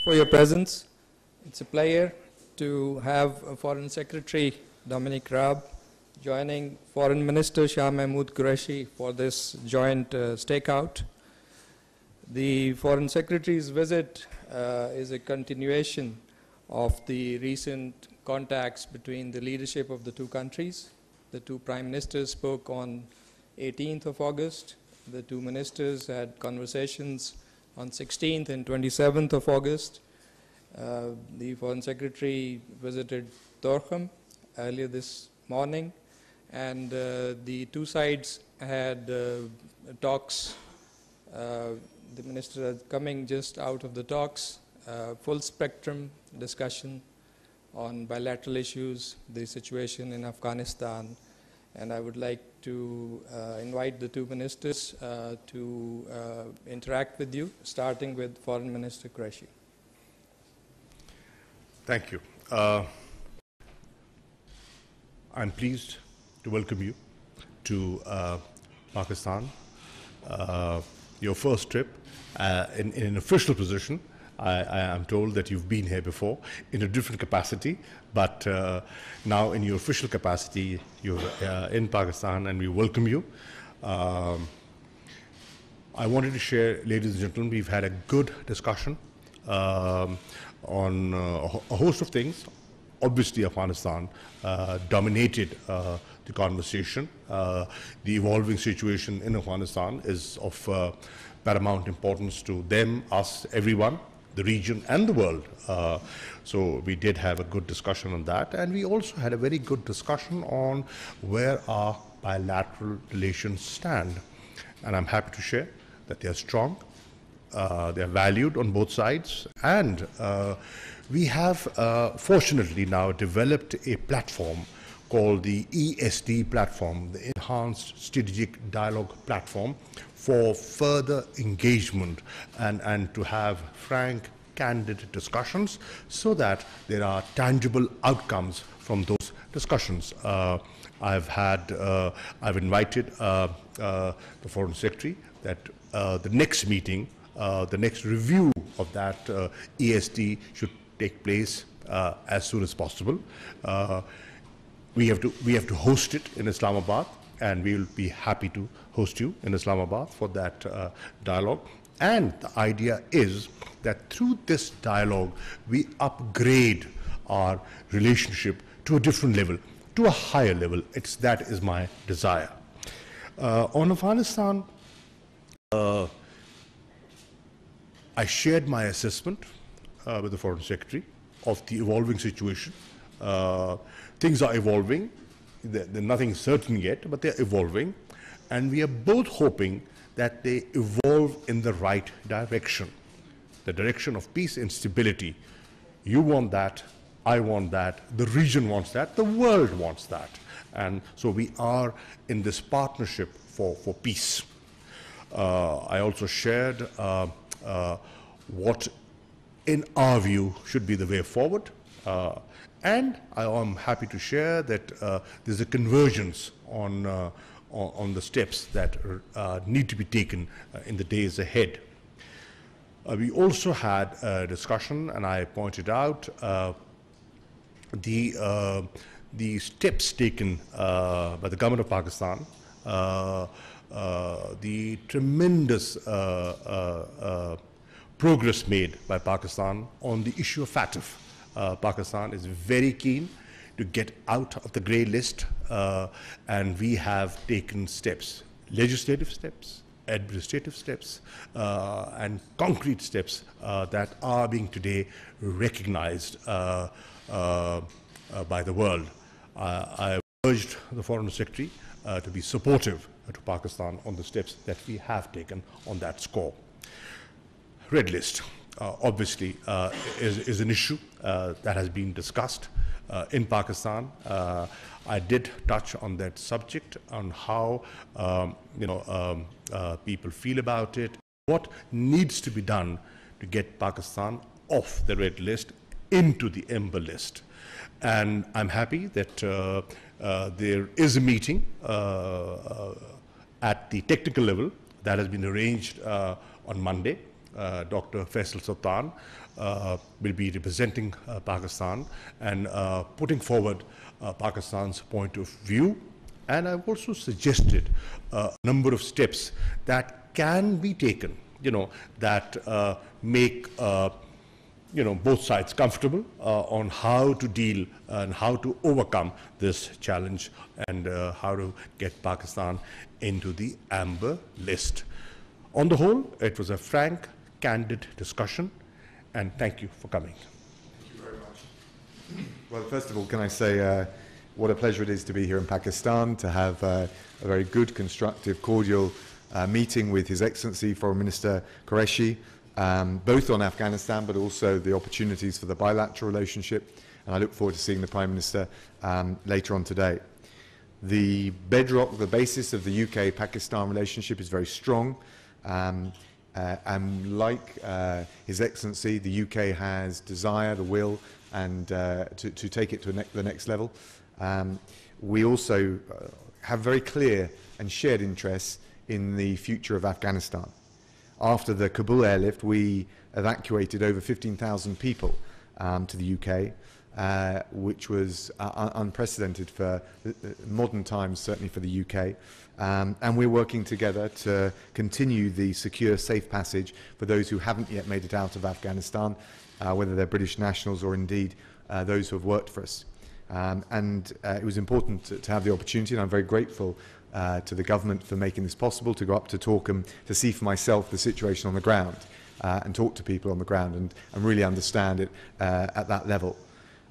for your presence. It's a pleasure to have Foreign Secretary Dominic Raab joining Foreign Minister Shah Manhood Qureshi for this joint stakeout. The Foreign Secretary's visit is a continuation of the recent contacts between the leadership of the two countries. The two Prime Ministers spoke on 18th of August. The two ministers had conversations on 16th and 27th of August. The Foreign Secretary visited Torkham earlier this morning, and the two sides had talks. The minister is coming just out of the talks, full spectrum discussion on bilateral issues, the situation in Afghanistan, and I would like to invite the two ministers to interact with you, starting with Foreign Minister Qureshi. Thank you. I'm pleased to welcome you to Pakistan, your first trip in an official position. I am told that you've been here before in a different capacity, but now in your official capacity, you're in Pakistan, and we welcome you. I wanted to share, ladies and gentlemen, we've had a good discussion on a host of things. Obviously, Afghanistan dominated the conversation. The evolving situation in Afghanistan is of paramount importance to them, us, everyone, the region and the world. So we did have a good discussion on that, and we also had a very good discussion on where our bilateral relations stand. And I'm happy to share that they are strong, they are valued on both sides, and we have fortunately now developed a platform called the ESD platform, the Enhanced Strategic Dialogue Platform, for further engagement and to have frank, candid discussions so that there are tangible outcomes from those discussions. I've invited the Foreign Secretary that the next meeting, the next review of that ESD should take place as soon as possible. We have to host it in Islamabad, and we will be happy to host you in Islamabad for that dialogue. And the idea is that through this dialogue, we upgrade our relationship to a different level, to a higher level. That is my desire. On Afghanistan, I shared my assessment with the Foreign Secretary of the evolving situation. Things are evolving. They're nothing certain yet, but they're evolving. And we are both hoping that they evolve in the right direction, the direction of peace and stability. You want that, I want that, the region wants that, the world wants that. And so we are in this partnership for peace. I also shared what, in our view, should be the way forward. And I am happy to share that there's a convergence on the steps that need to be taken in the days ahead. We also had a discussion, and I pointed out the steps taken by the government of Pakistan, the tremendous progress made by Pakistan on the issue of FATF. Pakistan is very keen to get out of the grey list, and we have taken steps, legislative steps, administrative steps, and concrete steps that are being today recognized by the world. I urged the Foreign Secretary to be supportive to Pakistan on the steps that we have taken on that score. Red list, obviously, is an issue that has been discussed in Pakistan. I did touch on that subject, on how people feel about it, what needs to be done to get Pakistan off the red list into the amber list. And I'm happy that there is a meeting at the technical level that has been arranged on Monday. Dr. Faisal Sultan, will be representing Pakistan and putting forward Pakistan's point of view. And I've also suggested a number of steps that can be taken, that make both sides comfortable on how to deal and how to overcome this challenge and how to get Pakistan into the amber list. On the whole, it was a frank, candid discussion, and thank you for coming. Thank you very much. Well, first of all, can I say what a pleasure it is to be here in Pakistan, to have a very good, constructive, cordial meeting with His Excellency Foreign Minister Qureshi, both on Afghanistan but also the opportunities for the bilateral relationship, and I look forward to seeing the Prime Minister later on today. The bedrock, the basis of the UK-Pakistan relationship is very strong, and like His Excellency, the UK has desire, the will, and to take it to the next level. We also have very clear and shared interests in the future of Afghanistan. After the Kabul airlift, we evacuated over 15,000 people to the UK, which was unprecedented for modern times, certainly for the UK. And we're working together to continue the secure, safe passage for those who haven't yet made it out of Afghanistan, whether they're British nationals or indeed those who have worked for us. It was important to have the opportunity, and I'm very grateful to the government for making this possible, to go up to Torkham to see for myself the situation on the ground and talk to people on the ground and really understand it at that level.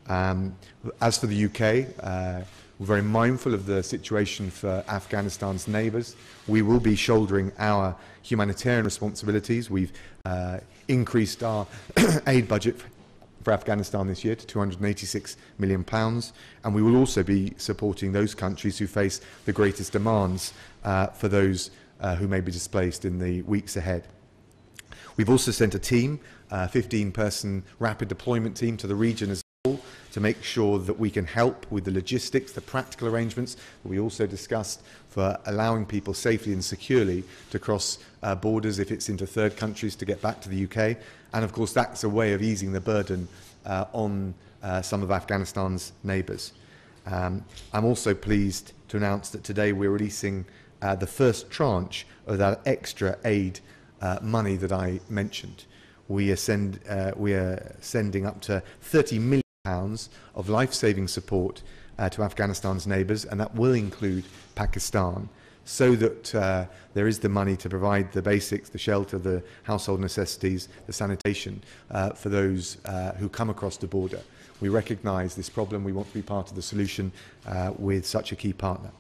As for the UK, we're very mindful of the situation for Afghanistan's neighbours. We will be shouldering our humanitarian responsibilities. We've increased our aid budget for Afghanistan this year to £286 million, and we will also be supporting those countries who face the greatest demands for those who may be displaced in the weeks ahead. We've also sent a team, a 15-person rapid deployment team to the region as a whole to make sure that we can help with the logistics, the practical arrangements that we also discussed for allowing people safely and securely to cross borders if it's into third countries to get back to the UK. And of course that's a way of easing the burden on some of Afghanistan's neighbours. I'm also pleased to announce that today we're releasing the first tranche of that extra aid money that I mentioned. We are sending up to £30 million of life-saving support to Afghanistan's neighbours, and that will include Pakistan, so that there is the money to provide the basics, the shelter, the household necessities, the sanitation for those who come across the border. We recognise this problem. We want to be part of the solution with such a key partner.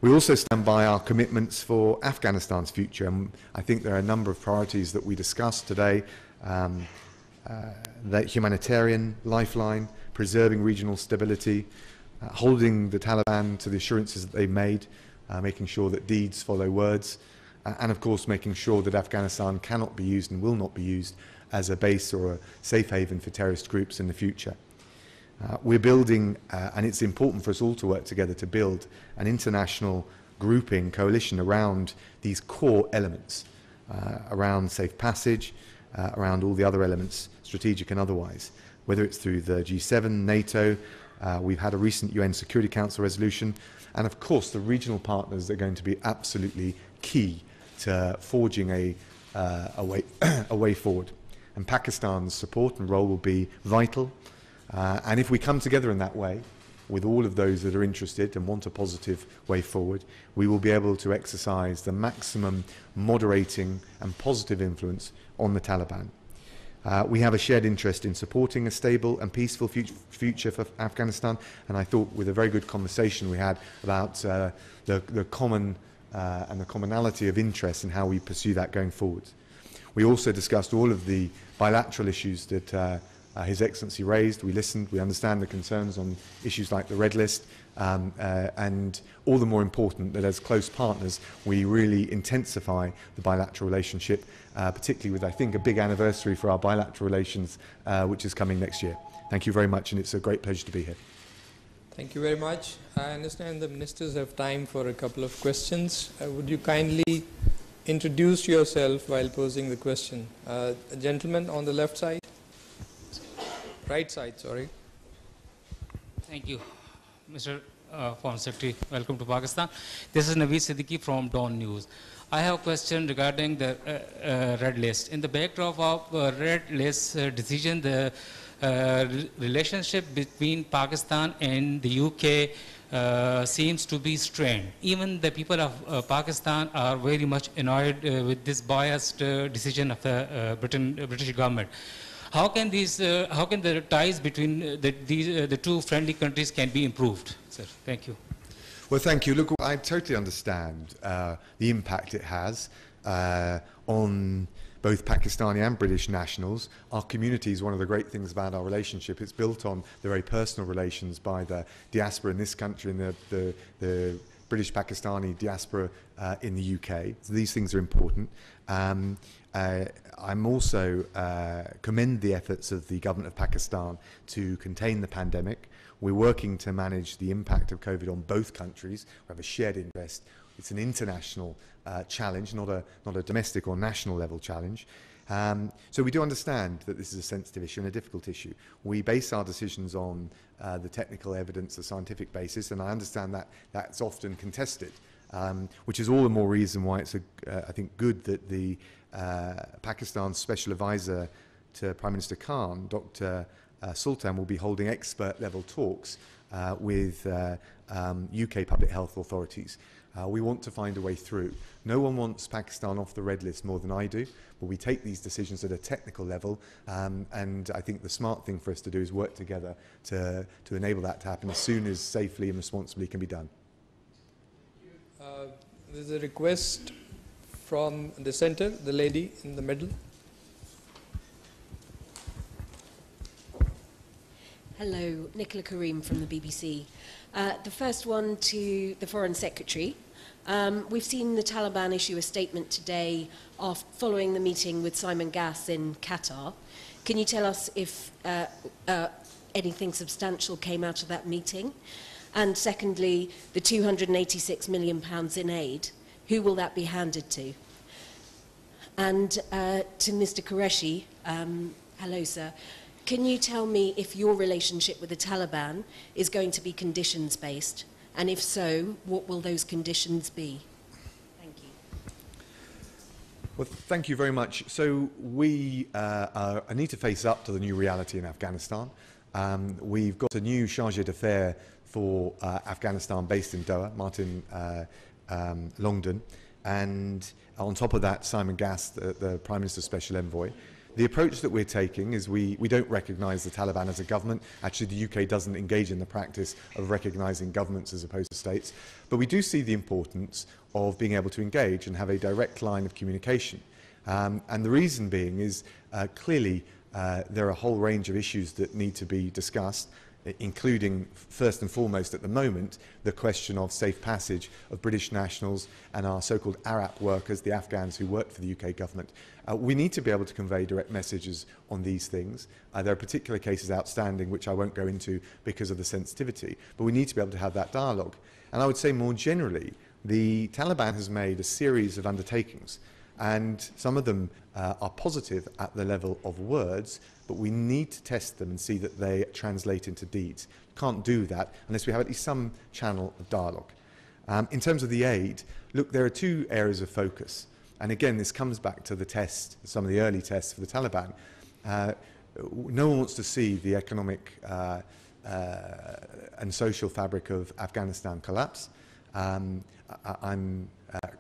We also stand by our commitments for Afghanistan's future, and I think there are a number of priorities that we discussed today. The humanitarian lifeline, preserving regional stability, holding the Taliban to the assurances that they've made, making sure that deeds follow words, and of course making sure that Afghanistan cannot be used and will not be used as a base or a safe haven for terrorist groups in the future. We're building, and it's important for us all to work together to build an international grouping, coalition around these core elements, around safe passage, around all the other elements, strategic and otherwise, whether it's through the G7, NATO, we've had a recent UN Security Council resolution, and of course the regional partners are going to be absolutely key to forging a way forward. And Pakistan's support and role will be vital. And if we come together in that way, with all of those that are interested and want a positive way forward, we will be able to exercise the maximum moderating and positive influence on the Taliban. We have a shared interest in supporting a stable and peaceful future for Afghanistan, and I thought with a very good conversation we had about the common and the commonality of interest in how we pursue that going forward. We also discussed all of the bilateral issues that His Excellency raised. We listened, we understand the concerns on issues like the Red List, and all the more important that as close partners we really intensify the bilateral relationship, particularly with, I think, a big anniversary for our bilateral relations, which is coming next year. Thank you very much, and it's a great pleasure to be here. Thank you very much. I understand the ministers have time for a couple of questions. Would you kindly introduce yourself while posing the question. A gentleman on the left side. Right side, sorry. Thank you, Mr. Foreign Secretary. Welcome to Pakistan. This is Naveed Siddiqui from Dawn News. I have a question regarding the red list. In the backdrop of red list decision, the relationship between Pakistan and the UK seems to be strained. Even the people of Pakistan are very much annoyed with this biased decision of the British government. How can the ties between the two friendly countries can be improved, sir? Thank you. Well, thank you. Look, I totally understand the impact it has on both Pakistani and British nationals. Our community is one of the great things about our relationship. It's built on the very personal relations by the diaspora in this country and the British Pakistani diaspora in the UK. So these things are important. I'm also commend the efforts of the government of Pakistan to contain the pandemic. We're working to manage the impact of COVID on both countries. We have a shared interest. It's an international challenge, not a domestic or national level challenge. So we do understand that this is a sensitive issue and a difficult issue. We base our decisions on the technical evidence, the scientific basis, and I understand that that's often contested, which is all the more reason why it's, I think, good that the Pakistan's Special Advisor to Prime Minister Khan, Dr. Sultan, will be holding expert-level talks with UK public health authorities. We want to find a way through. No one wants Pakistan off the red list more than I do, but we take these decisions at a technical level, and I think the smart thing for us to do is work together to enable that to happen as soon as safely and responsibly can be done. There's a request from the center, the lady in the middle. Hello, Nicola Karim from the BBC. The first one to the Foreign Secretary. We've seen the Taliban issue a statement today following the meeting with Simon Gass in Qatar. Can you tell us if anything substantial came out of that meeting? And secondly, the £286 million in aid, who will that be handed to? And to Mr. Qureshi, hello sir, can you tell me if your relationship with the Taliban is going to be conditions-based? And if so, what will those conditions be? Thank you. Well, thank you very much. So we need to face up to the new reality in Afghanistan. We've got a new chargé d'affaires for Afghanistan based in Doha, Martin Longdon, and on top of that, Simon Gass, the Prime Minister's Special Envoy. The approach that we're taking is we don't recognise the Taliban as a government. Actually, the UK doesn't engage in the practice of recognising governments as opposed to states. But we do see the importance of being able to engage and have a direct line of communication. And the reason being is clearly there are a whole range of issues that need to be discussed, including, first and foremost at the moment, the question of safe passage of British nationals and our so-called Arab workers, the Afghans who work for the UK government. We need to be able to convey direct messages on these things. There are particular cases outstanding which I won't go into because of the sensitivity, but we need to be able to have that dialogue. And I would say more generally, the Taliban has made a series of undertakings, and some of them are positive at the level of words, but we need to test them and see that they translate into deeds. Can't do that unless we have at least some channel of dialogue. In terms of the aid, look, there are two areas of focus. And again, this comes back to the test, some of the early tests for the Taliban. No one wants to see the economic and social fabric of Afghanistan collapse. I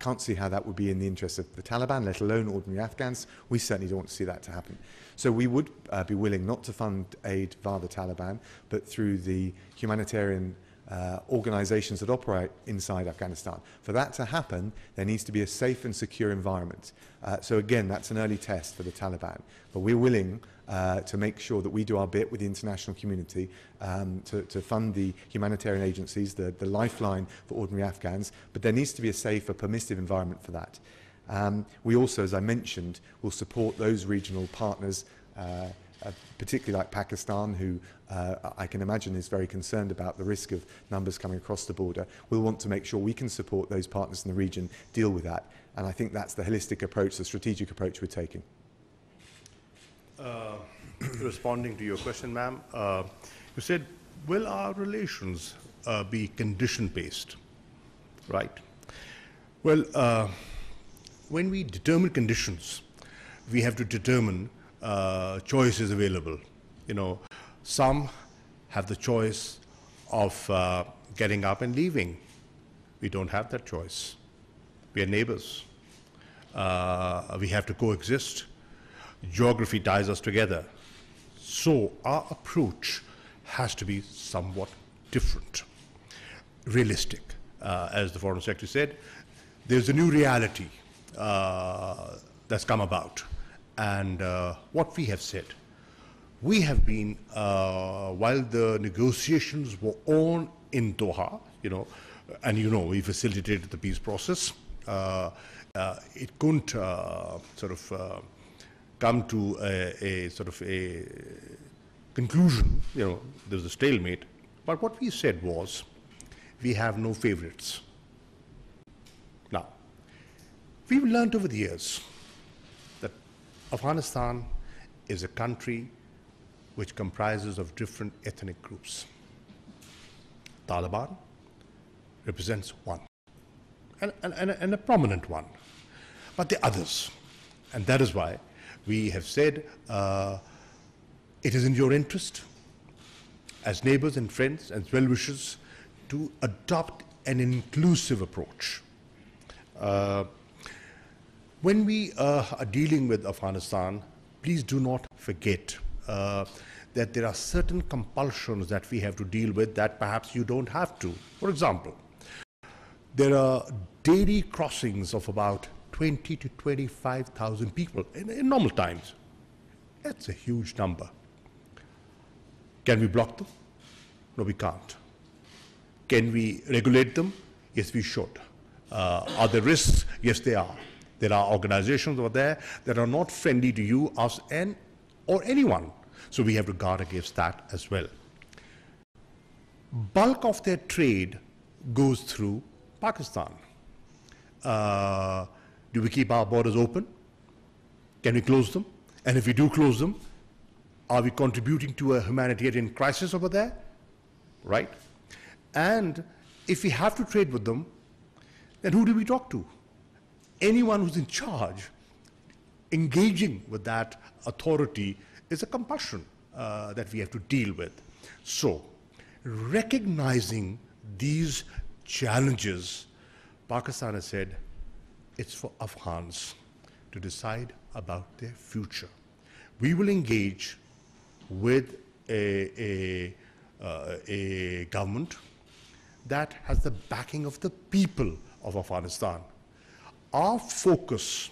can't see how that would be in the interest of the Taliban, let alone ordinary Afghans. We certainly don't want to see that to happen. So we would be willing not to fund aid via the Taliban, but through the humanitarian organisations that operate inside Afghanistan. For that to happen, there needs to be a safe and secure environment. So again, that's an early test for the Taliban. But we're willing to make sure that we do our bit with the international community to fund the humanitarian agencies, the lifeline for ordinary Afghans, but there needs to be a safe, a permissive environment for that. We also, as I mentioned, will support those regional partners particularly like Pakistan, who I can imagine is very concerned about the risk of numbers coming across the border, we'll want to make sure we can support those partners in the region deal with that. And I think that's the holistic approach, the strategic approach we're taking. Responding to your question, ma'am, you said, will our relations be condition-based, right? Well, when we determine conditions, we have to determine choices available. You know, some have the choice of getting up and leaving. We don't have that choice. We are neighbors. We have to coexist. Geography ties us together. So our approach has to be somewhat different, realistic. As the Foreign Secretary said, there's a new reality that's come about. And what we have said, we have been, while the negotiations were on in Doha, you know, and you know, we facilitated the peace process, it couldn't sort of come to a sort of a conclusion, you know, there was a stalemate. But what we said was, we have no favorites. Now, we've learned over the years that Afghanistan is a country which comprises of different ethnic groups. Taliban represents one, and a prominent one, but the others. And that is why we have said it is in your interest as neighbors and friends and well-wishers to adopt an inclusive approach. When we are dealing with Afghanistan, please do not forget that there are certain compulsions that we have to deal with that perhaps you don't have to. For example, there are daily crossings of about 20 to 25,000 people in normal times. That's a huge number. Can we block them? No, we can't. Can we regulate them? Yes, we should. Are there risks? Yes, there are. There are organizations over there that are not friendly to you, us, or anyone. So we have to guard against that as well. Bulk of their trade goes through Pakistan. Do we keep our borders open? Can we close them? And if we do close them, are we contributing to a humanitarian crisis over there? Right? And if we have to trade with them, then who do we talk to? Anyone who's in charge. Engaging with that authority is a compulsion that we have to deal with. So, recognizing these challenges, Pakistan has said it's for Afghans to decide about their future. We will engage with a government that has the backing of the people of Afghanistan. Our focus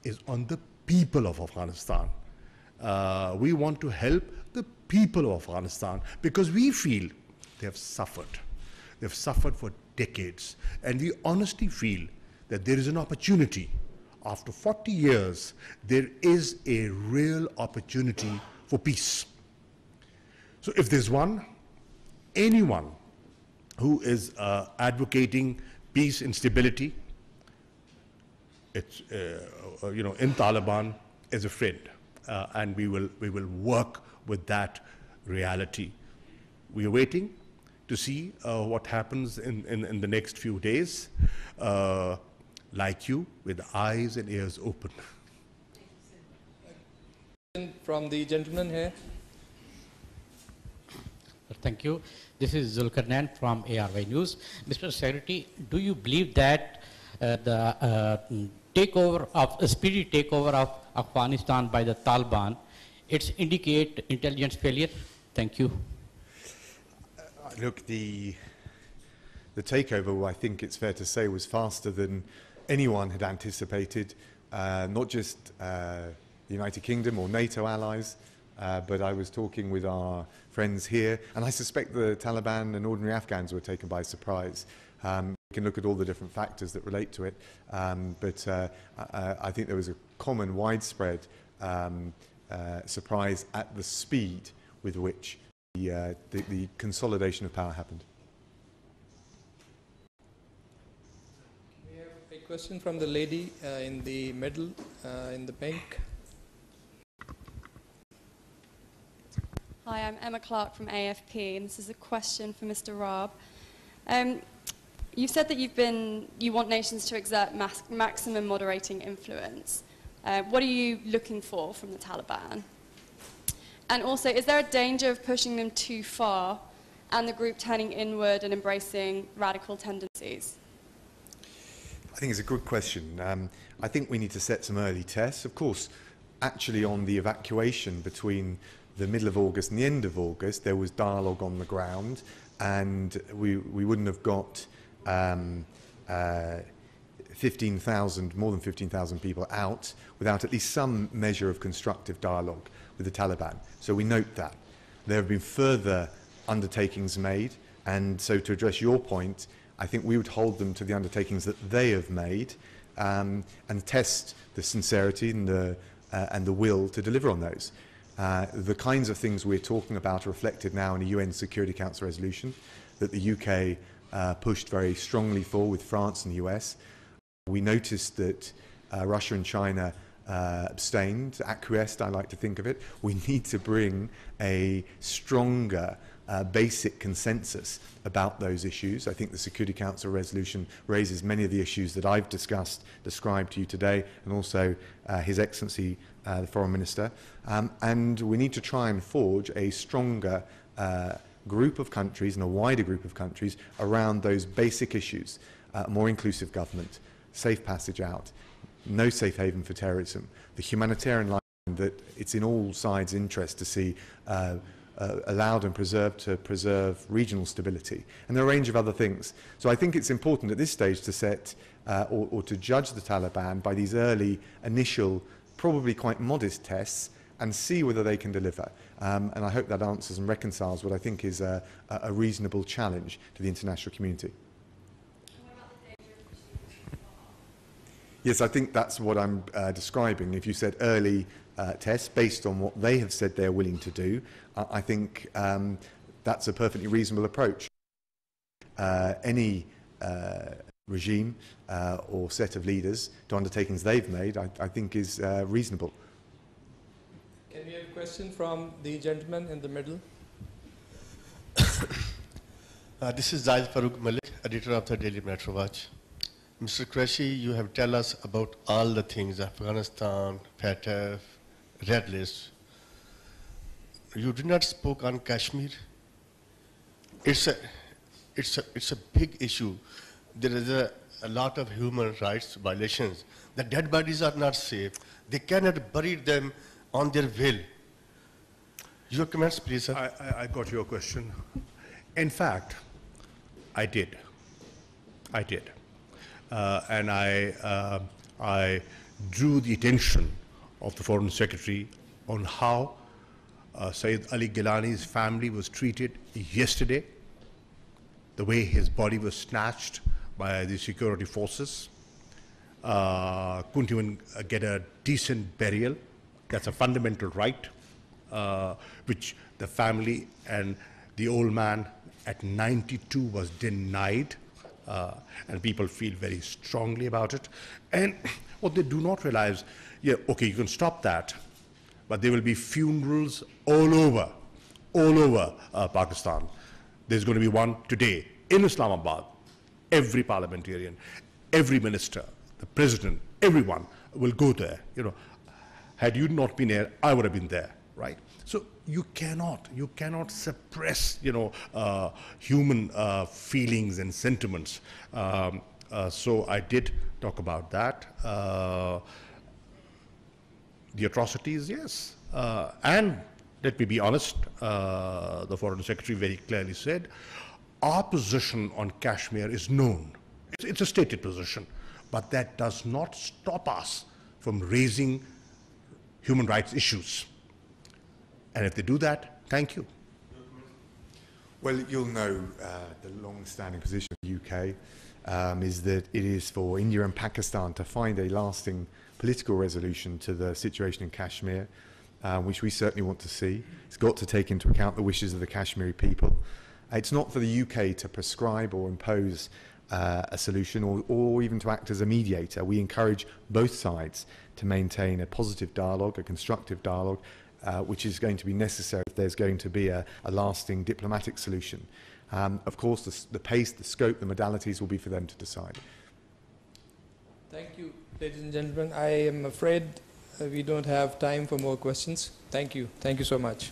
is on the people of Afghanistan. We want to help the people of Afghanistan because we feel they have suffered. They've suffered for decades. And we honestly feel that there is an opportunity. After 40 years, there is a real opportunity for peace. So if there's anyone who is advocating peace and stability, it's, in Taliban as a friend. And we will work with that reality. We are waiting to see what happens in the next few days, like you, with eyes and ears open. From the gentleman here. Thank you. This is Zulkarnain from ARY News. Mr. Secretary, do you believe that the speedy takeover of Afghanistan by the Taliban, it's indicate intelligence failure? Thank you. Look, the takeover, I think it's fair to say, was faster than anyone had anticipated, not just the United Kingdom or NATO allies, but I was talking with our friends here, and I suspect the Taliban and ordinary Afghans were taken by surprise. We can look at all the different factors that relate to it, but I think there was a common, widespread surprised at the speed with which the consolidation of power happened. We have a question from the lady in the middle, in the pink. Hi, I'm Emma Clark from AFP, and this is a question for Mr. Raab. You've said that you want nations to exert maximum moderating influence. What are you looking for from the Taliban? And also, is there a danger of pushing them too far and the group turning inward and embracing radical tendencies? I think it's a good question. I think we need to set some early tests. Of course, actually on the evacuation between the middle of August and the end of August, there was dialogue on the ground, and we wouldn't have got 15,000, more than 15,000 people out without at least some measure of constructive dialogue with the Taliban. So we note that. There have been further undertakings made, and so to address your point, I think we would hold them to the undertakings that they have made, and test the sincerity and the will to deliver on those. The kinds of things we're talking about are reflected now in a UN Security Council resolution that the UK pushed very strongly for with France and the US. We noticed that Russia and China abstained, acquiesced, I like to think of it. We need to bring a stronger basic consensus about those issues. I think the Security Council resolution raises many of the issues that I've described to you today, and also His Excellency, the Foreign Minister. And we need to try and forge a stronger group of countries and a wider group of countries around those basic issues. More inclusive government, safe passage out, no safe haven for terrorism, the humanitarian line that it's in all sides' interest to see allowed and preserved to preserve regional stability, and there are a range of other things. So I think it's important at this stage to set or to judge the Taliban by these early, initial, probably quite modest tests, and see whether they can deliver. And I hope that answers and reconciles what I think is a reasonable challenge to the international community. Yes, I think that's what I'm describing. If you said early tests based on what they have said they're willing to do, I think that's a perfectly reasonable approach. Any regime or set of leaders to undertakings they've made, I think is reasonable. Can we have a question from the gentleman in the middle? This is Zaid Farooq Malik, editor of the Daily Metro Watch. Mr. Qureshi, you have tell us about all the things, Afghanistan, FATF, Red List. You did not spoke on Kashmir. It's a big issue. There is a lot of human rights violations. The dead bodies are not safe. They cannot bury them on their will. Your comments, please, sir. I got your question. In fact, I did. And I drew the attention of the Foreign Secretary on how Sayyid Ali Gilani's family was treated yesterday, the way his body was snatched by the security forces, couldn't even get a decent burial. That's a fundamental right, which the family and the old man at 92 was denied. And people feel very strongly about it. And what they do not realize, yeah, okay, you can stop that, but there will be funerals all over Pakistan. There's going to be one today in Islamabad. Every parliamentarian, every minister, the president, everyone will go there. You know, had you not been there, I would have been there, right? So you cannot suppress, you know, human feelings and sentiments. So I did talk about that. The atrocities, yes. And let me be honest, the Foreign Secretary very clearly said, our position on Kashmir is known. It's a stated position, but that does not stop us from raising human rights issues. And if they do that, thank you. Well, you'll know the long-standing position of the UK is that it is for India and Pakistan to find a lasting political resolution to the situation in Kashmir. which we certainly want to see. It's got to take into account the wishes of the Kashmiri people. It's not for the UK to prescribe or impose a solution or even to act as a mediator. We encourage both sides to maintain a positive dialogue, a constructive dialogue, which is going to be necessary if there's going to be a lasting diplomatic solution. Of course, the pace, the scope, the modalities will be for them to decide. Thank you, ladies and gentlemen. I am afraid we don't have time for more questions. Thank you. Thank you so much.